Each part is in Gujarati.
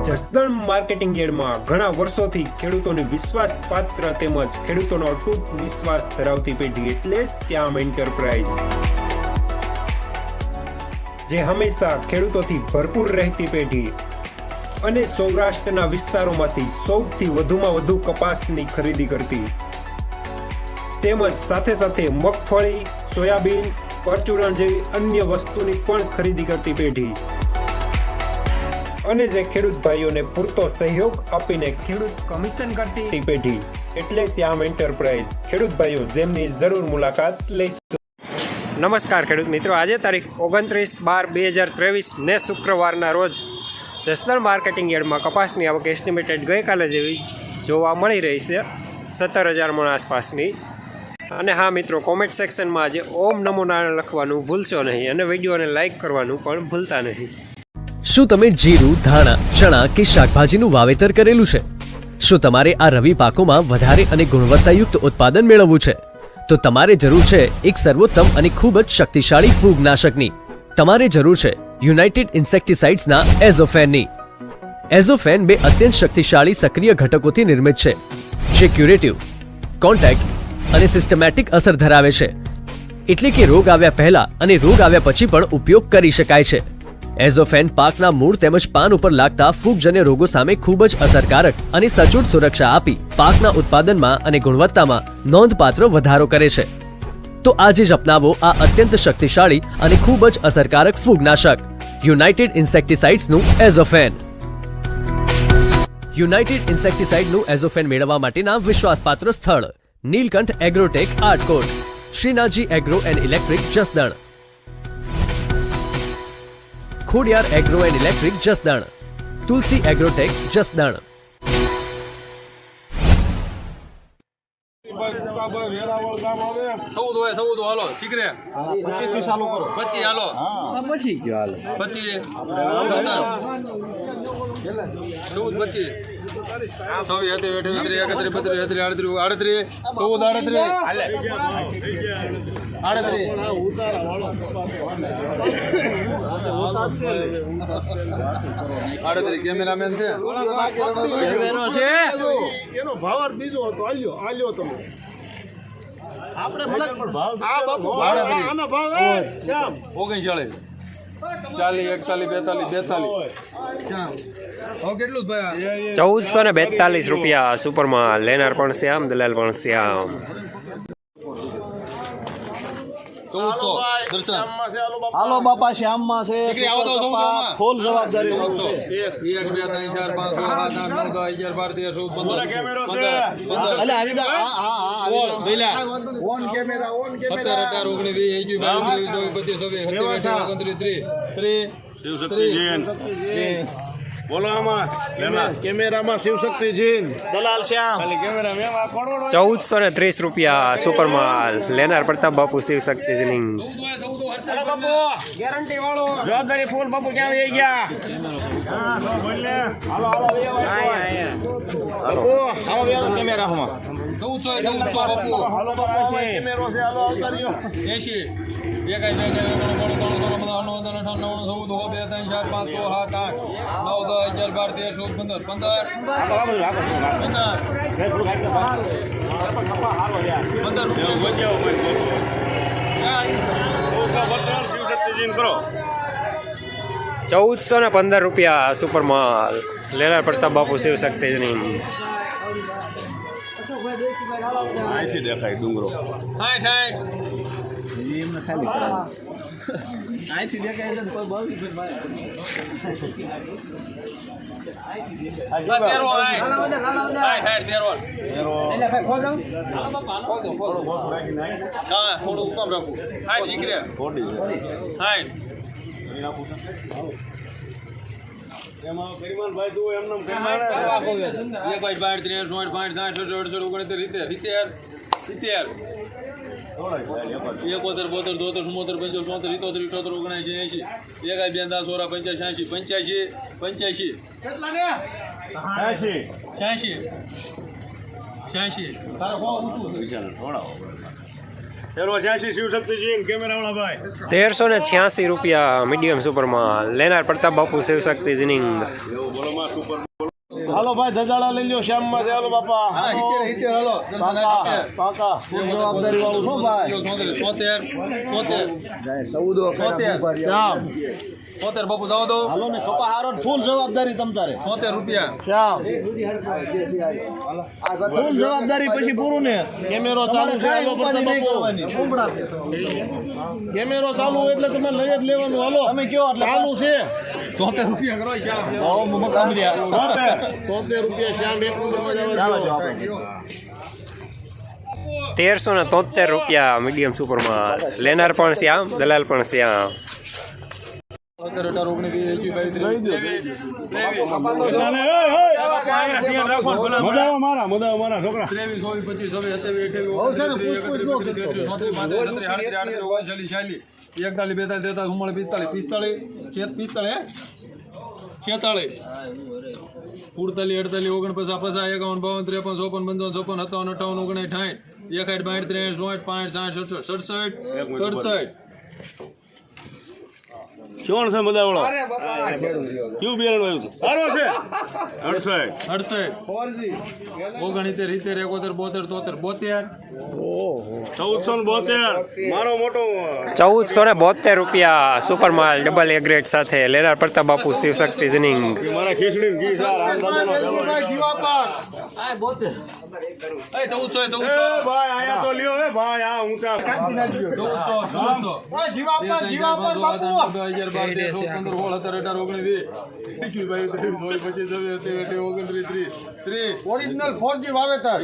જસદણ માર્કેટિંગ યાર્ડમાં ઘણા વર્ષોથી ખેડૂતોની વિશ્વાસપાત્ર તેમજ ખેડૂતોનો અતૂટ વિશ્વાસ ધરાવતી પેઢી એટલે શ્યામ એન્ટરપ્રાઇઝ, જે હંમેશા ખેડૂતોથી ભરપૂર રહેતી પેઢી અને સૌરાષ્ટ્રના વિસ્તારોમાંથી સૌથી વધુમાં વધુ કપાસની ખરીદી કરતી તેમજ સાથે સાથે મગફળી, સોયાબીન, પરચુરણ જેવી અન્ય વસ્તુની પણ ખરીદી કરતી પેઢી અને જે ખેડૂત ભાઈઓને પૂરતો સહયોગ આપીને ખેડૂત કમિશન કરતી પેઢી એટલે શ્યામ એન્ટરપ્રાઇઝ. ખેડૂત ભાઈઓ જેમની જરૂર મુલાકાત લઈશું. નમસ્કાર ખેડૂત મિત્રો, આજે તારીખ 29/12/2023 ને શુક્રવારના રોજ જસદણ માર્કેટિંગ યાર્ડમાં કપાસની આવક એસ્ટિમેટેડ ગઈકાલે જેવી જોવા મળી રહી છે, 17,000 મણ આસપાસની. અને હા મિત્રો, કોમેન્ટ સેક્શનમાં આજે ઓમ નમો નારાયણ લખવાનું ભૂલશો નહીં અને વિડીયોને લાઇક કરવાનું પણ ભૂલતા નહીં. શું તમે જીરું, ધાણા, ચણા કે શાકભાજીનું વાવેતર કરેલું છે? શું તમારે આ રવિ પાકોમાં વધારે અને ગુણવત્તાયુક્ત ઉત્પાદન મેળવવું છે? તો તમારે જરૂર છે એક સર્વોત્તમ અને ખૂબ જ શક્તિશાળી ફૂગનાશકની. તમારે જરૂર છે યુનાઇટેડ ઇન્સેક્ટિસાઇડ્સના એઝોફેનની. એઝોફેન બે અત્યંત શક્તિશાળી સક્રિય ઘટકોથી નિર્મિત છે, જે ક્યુરેટિવ, કોન્ટેક્ટ અને સિસ્ટમેટિક અસર ધરાવે છે. એટલે કે રોગ આવ્યા પહેલા અને રોગ આવ્યા પછી પણ ઉપયોગ કરી શકાય છે. એઝોફેન પાકના મૂળ તેમજ પાન ઉપર લાગતા ફૂગજન્ય રોગો સામે ખૂબ જ અસરકારક અને સચોટ સુરક્ષા આપી પાકના ઉત્પાદનમાં અને ગુણવત્તામાં નોંધપાત્ર વધારો કરે છે. તો આજે જ અપનાવો આ અત્યંત શક્તિશાળી અને ખૂબ જ અસરકારક ફૂગનાશક યુનાઇટેડ ઇન્સેક્ટિસાઇડ્સનું એઝોફેન. યુનાઇટેડ ઇન્સેક્ટિસાઇડનું એઝોફેન મેળવવા માટેના વિશ્વાસપાત્ર સ્થળ Neelkanth agrotech Atkot, Shrinathji agro and electric Jasdan, Khodiyar agro and electric Jasdan, Tulsi agrotech Jasdan. હાલો ઠીકરે 25 ચાલુ કરો, 25 હાલો, પછી ગયો હાલો 25 14 25 કેમેરામેન છે એનો ભાવ બીજો હતો. આલ્યો તમે આપણે ભલે પણ ભાવ આ બાપુ આનો ભાવ એ શ્યામ 39 40 41 42 કેટલું ભાઈ 1442 રૂપિયા સુપરમાં. લેનાર પણ શ્યામ, દલાલ પણ શ્યામ. 1400 દર્શન હાલો બાપા શ્યામમાં છે, ફૂલ જવાબદારી. 1 2 3 4 5 6 7 8 9 10 11 12 13 14 કેમેરો છે એટલે આવી જા. હા બેલા ઓન કેમેરા 17 18 19 20 21 બોલો આમાં કેમેરામાં શિવશક્તિજી દલાલ શ્યામ. કેમેરા મેમાં 1430 રૂપિયા સુપરમાલ. લેનાર પ્રતાપ બાપુ શિવશક્તિની. ગેરંટી વાળો જવાબદારી ફૂલ. બાપુ ક્યાં વહી ગયા? બાપુ હાલો કેમેરામાં 1400 બાપુ હાલો કેમેરો છે. હાલો આવતારીઓ 1415 રૂપિયા સુપરમાલ. લેનાર પ્રતાપ બાપુ શિવશક્તિની. દેખાય ડુંગરો અહીંથી દેખાય છે કોઈ બહુ એકોતેર 72 73 74 75 78 79 80 1 2 3 4 85 85 86 તારો બહુ ઊંચું છે. હેલો 86 શિવશક્તિજી કેમેરાવાળા ભાઈ 1386 રૂપિયા મીડિયમ સુપરમાં લેનાર પ્રતાપ બાપુ શિવશક્તિ જીનિંગ હાલો ભાઈ ધજાડા લઈ લ્યો શ્યામમાં હાલો બાપા હાલો કાકા જવાબદારી વાળું શું ભાઈ 74 શ્યામ 74 બાપુ જાવ દો હાલો ને કપા હારો ફૂલ જવાબદારી તમ તારે 70 રૂપિયા શ્યામ ફૂલ જવાબદારી પછી પૂરું ને કેમેરો ચાલુ છે હાલો ઉપાધિ નહીં કરવાની કેમેરો ચાલુ હોય એટલે તમે લઈ જ લેવાનું હાલો તમે કયો એટલે ચાલુ છે 74 રૂપિયા કરો શ્યામ બહુ મકામ રહ્યા 70 રૂપિયા શ્યામ એક નંબરમાં જવા દો 1373 રૂપિયા મીડિયમ સુપરમાં લેનાર પણ શ્યામ દલાલ પણ શ્યામ 67 છે મદાવાળો ક્યુ બિયારણ આવ્યું છે સારો છે 1472 મારો મોટો 1472 રૂપિયા સુપરમાલ ડબલ એ ગ્રેડ સાથે લેનાર પ્રતાપ બાપુ શિવશક્તિ જીનિંગ મારા ખીચડી ઘી સાર ભાઈ આયા તો લ્યો હે ભાઈ આ ઊંચા ઓરિજિનલ 4G વાવેતર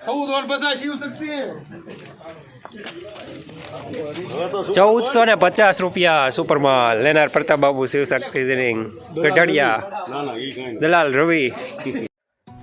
1450 રૂપિયા સુપરમાલ લેનાર પ્રતાપ બાપુ શિવશક્તિ જીનિંગ ગઢડિયા દલાલ રવિ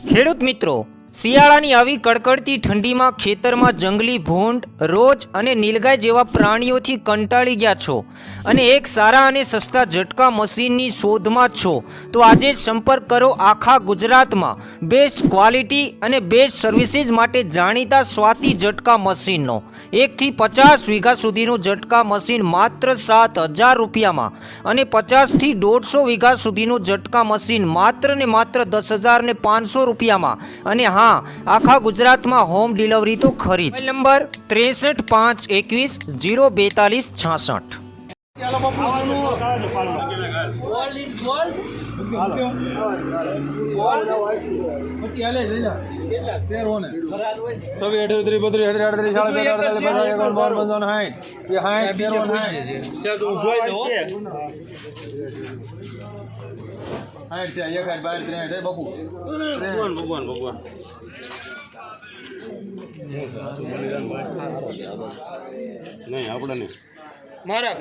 ખેડૂત મિત્રો, શિયાળાની આવી કડકડતી ઠંડીમાં ખેતરમાં જંગલી ભૂંડ, રોજ અને નીલગાય જેવા પ્રાણીઓથી કંટાળી ગયા છો અને એક સારા અને સસ્તા ઝટકા મશીનની શોધમાં છો તો આજે જ સંપર્ક કરો આખા ગુજરાતમાં બેસ્ટ ક્વોલિટી અને બેસ્ટ સર્વિસીસ માટે જાણીતા સ્વાતિ ઝટકા મશીનનો 1 થી 50 વીઘા સુધીનું ઝટકા મશીન માત્ર 7000 રૂપિયામાં અને 50 થી 150 વીઘા સુધીનું ઝટકા મશીન માત્ર ને માત્ર 10,500 રૂપિયામાં અને હા, આખા ગુજરાતમાં હોમ ડિલિવરી તો ખરી જ. નંબર 6351204266. નહીં આપણે નહીં મારા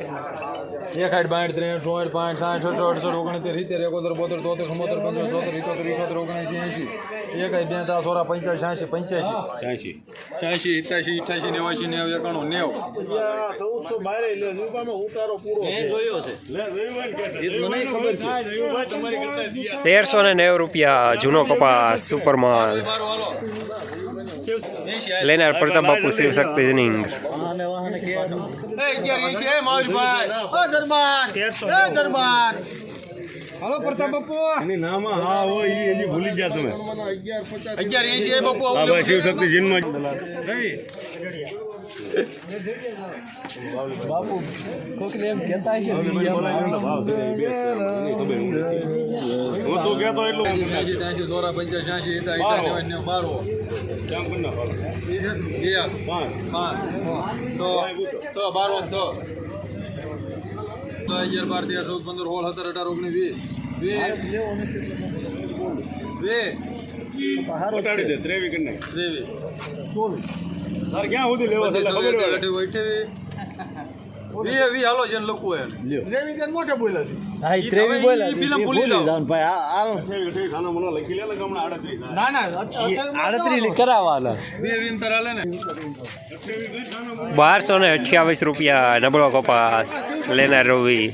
1390 રૂપિયા જૂનો કપાસ સુપરમાલ લેનાર પ્રતાપ બાપુ શિવશક્તિ જીનિંગ હાલો પ્રતાપ બાપુ એની નામ હા હોય એ હજી ભૂલી ગયા તમે 1180 બાપુ હા ભાઈ શિવશક્તિ જીનમાં બાપુ કોકને એમ કહેતા છે હું તો કહેતો એટલું 85 જોરા 85 12 કેમ કરના 5 દે 23 કરી નાખ 23 સર ક્યાં સુધી લેવો છે ખબર હોય હાલો જેને લખવું એમ ત્રેવી મોટે બોલ્યા છે હા ઈ ત્રેવી બોલ્યા ફિલ્મ ભૂલી જાવ ભાઈ આ ખાના મને લખી લે હમણાં 38 ના 38 કરાવવાના બે વિંતર આલે ને 1228 રૂપિયા નબળો કપાસ લેનાર રવિ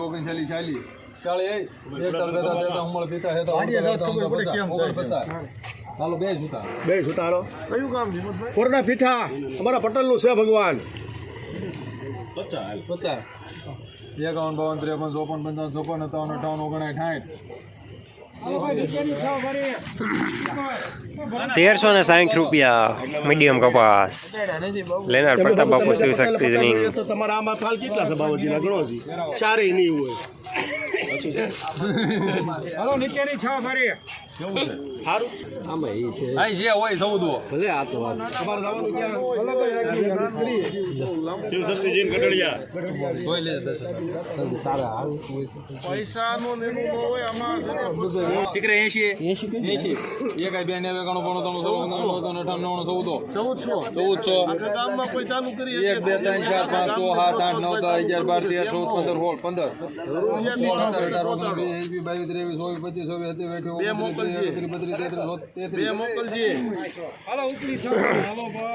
39 40 40 એક તર ગતા દેતા ઉમળ પીતા હે તો હાલો બે જૂતા બે સુતારો કયું કામ જીમતભાઈ કોરના પીઠા અમારા પટેલનું છે ભગવાન 50 51 52 53 54 55 57 58 1360 રૂપિયા મીડિયમ કપાસ લેનાર પ્રતાપ બાપુ શિવ શક્તિ તો તમારા આમાં ફાલ કેટલા છે બાબુજીના ગણો છે ચારેય નહીં હોય હાલો નીચેની છ ભરી અહીં જે હોય સૌદો જોઈ લેજે દર્શન પૈસાનું લેવું ન હોય આમાં ટીકરે 80 એક આઈ 2 ને 91 ગામમાં કોઈ ચાલુ કરી 1 2 3 4 5 6 7 8 9 10 11 12 13 14 15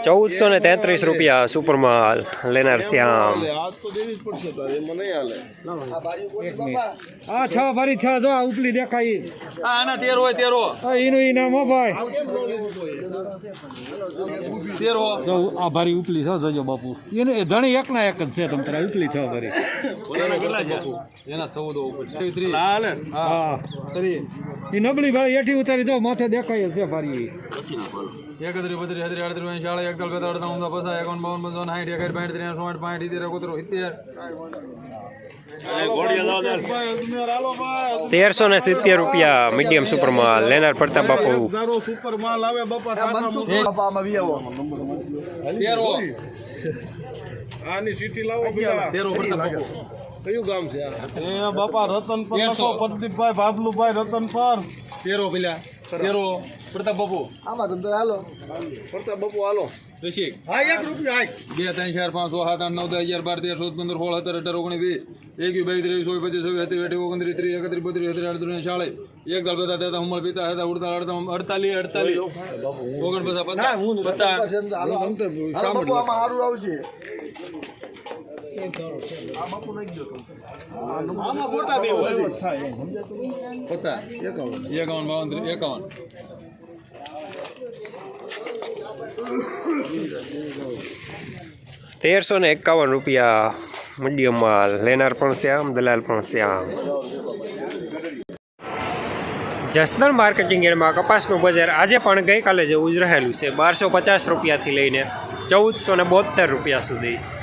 1433 રૂપિયા સુપરમાલ લેનાર શ્યામ આજ તો દેવી જ પડશે તારે મને નહીં હાલે આ છ ભરી છ જો ઉપલી દેખાય હા આના 13 હોય 13 એનું ઇનામ હો ભાઈ 13 આ ભારી ઉપલી છો જોજો બાપુ એને ધણી એક ના એક જ છે તમ તારા ઉપલી છ ભરી એના 14 ઉપર 33 હા એ નબળી ભાઈ એઠી ઉતારી જો માથે દેખાય છે ભારી 31 32 33 38 39 1370 રૂપિયા મીડિયમ સુપરમાલ લેનાર પ્રતાપ બાપુ સુપર માલ આવે બાપા બાપામાં વી આવો 13 આની સીટી લાવો પેલા 13 પ્રતાપ બાપુ કયું ગામ છે એ બાપા રતનપર લખો પ્રદીપભાઈ ભાભલુભાઈ રતનપર 13 પેલા 13 પ્રતાપ બાપુ આમાં ધંધો હાલો પ્રતાપ બાપુ હાલો રસિક હા 1 રૂપિયો હાય 2 3 4 5 6 7 8 9 10 11 12 13 14 15 16 17 18 19 20 21 22 23 24 25 31 32 33 33 એક દળ બધા દેતા હુમલ પિતા હતા ઉડતા 48 49 ના હું 50 હાલો બાપુ આમાં સારું આવશે આમાં ગોટા બે હોય 50 51 1351 રૂપિયા મીડિયમ માલ લેનાર પણ શ્યામ દલાલ પણ શ્યામ જસદણ માર્કેટિંગ યાર્ડમાં કપાસનું બજાર આજે પણ ગઈકાલે જેવું જ રહેલું છે 1250 રૂપિયાથી લઈને 1472 રૂપિયા સુધી